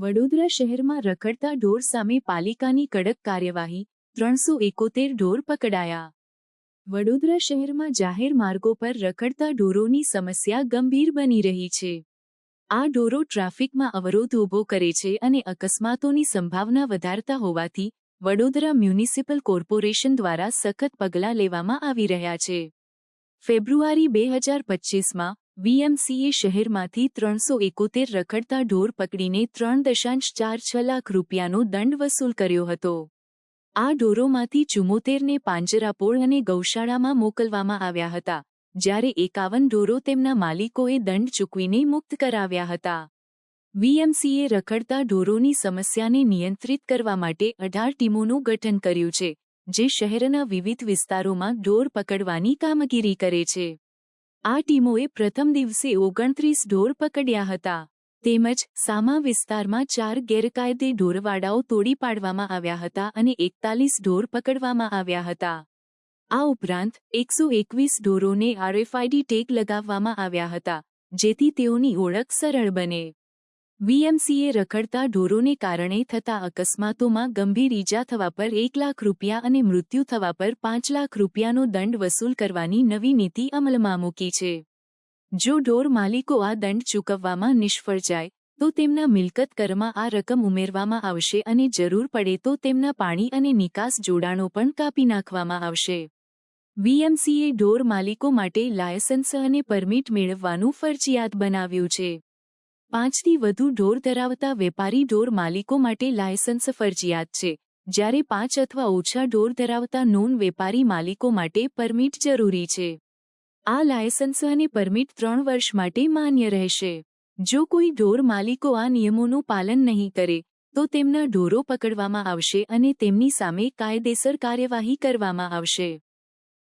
વડોદરા શહેરમાં રખડતા ઢોર સામે પાલિકાની કડક કાર્યવાહી, 371 ઢોર પકડાયા. વડોદરા શહેરમાં જાહેર માર્ગો પર રખડતા ઢોરોની સમસ્યા ગંભીર બની રહી છે. આ ઢોરો ટ્રાફિકમાં અવરોધ ઊભો કરે છે અને અકસ્માતોની સંભાવના વધારતા હોવાથી વડોદરા મ્યુનિસિપલ કોર્પોરેશન દ્વારા સખત પગલાં લેવામાં આવી રહ્યા છે. ફેબ્રુઆરી 2025માં વીએમસીએ શહેરમાંથી 371 રખડતા ઢોર પકડીને 3.46 લાખ રૂપિયાનો દંડ વસૂલ કર્યો હતો. આ ઢોરોમાંથી 74ને પાંજરાપોળ અને ગૌશાળામાં મોકલવામાં આવ્યા હતા, જ્યારે 51 ઢોરો તેમના માલિકોએ દંડ ચૂકવીને મુક્ત કરાવ્યા હતા. વીએમસીએ રખડતા ઢોરોની સમસ્યાને નિયંત્રિત કરવા માટે 18 ટીમોનું ગઠન કર્યું છે, જે શહેરના વિવિધ વિસ્તારોમાં ઢોર પકડવાની કામગીરી કરે છે. આ ટીમોએ પ્રથમ દિવસે 29 ઢોર પકડ્યા હતા, તેમજ સામા વિસ્તારમાં 4 ગેરકાયદે ઢોરવાડાઓ તોડી પાડવામાં આવ્યા હતા અને 41 ઢોર પકડવામાં આવ્યા હતા. આ ઉપરાંત 121 ઢોરોને RFID ટેગ લગાવવામાં આવ્યા હતા, જેથી તેઓની ઓળખ સરળ બને. વીએમસીએ રખડતા ઢોરોને કારણે થતા અકસ્માતોમાં ગંભીર ઈજા થવા પર 1 લાખ રૂપિયા અને મૃત્યુ થવા પર 5 લાખ રૂપિયાનો દંડ વસૂલ કરવાની નવી નીતિ અમલમાં મૂકી છે. જો ઢોર માલિકો આ દંડ ચૂકવવામાં નિષ્ફળ જાય તો તેમના મિલકત કરમાં આ રકમ ઉમેરવામાં આવશે અને જરૂર પડે તો તેમના પાણી અને નિકાસ જોડાણો પણ કાપી નાખવામાં આવશે. વીએમસીએ ઢોર માલિકો માટે લાયસન્સ અને પરમિટ મેળવવાનું ફરજિયાત બનાવ્યું છે. 5થી વધુ ઢોર ધરાવતા વેપારી ઢોર માલિકો માટે લાયસન્સ ફરજિયાત છે, જ્યારે 5 અથવા ઓછા ઢોર ધરાવતા નોન વેપારી માલિકો માટે પરમિટ જરૂરી છે. આ લાયસન્સ અને પરમિટ 3 વર્ષ માટે માન્ય રહેશે. જો કોઈ ઢોર માલિકો આ નિયમોનું પાલન નહીં કરે તો તેમના ઢોરો પકડવામાં આવશે અને તેમની સામે કાયદેસર કાર્યવાહી કરવામાં આવશે.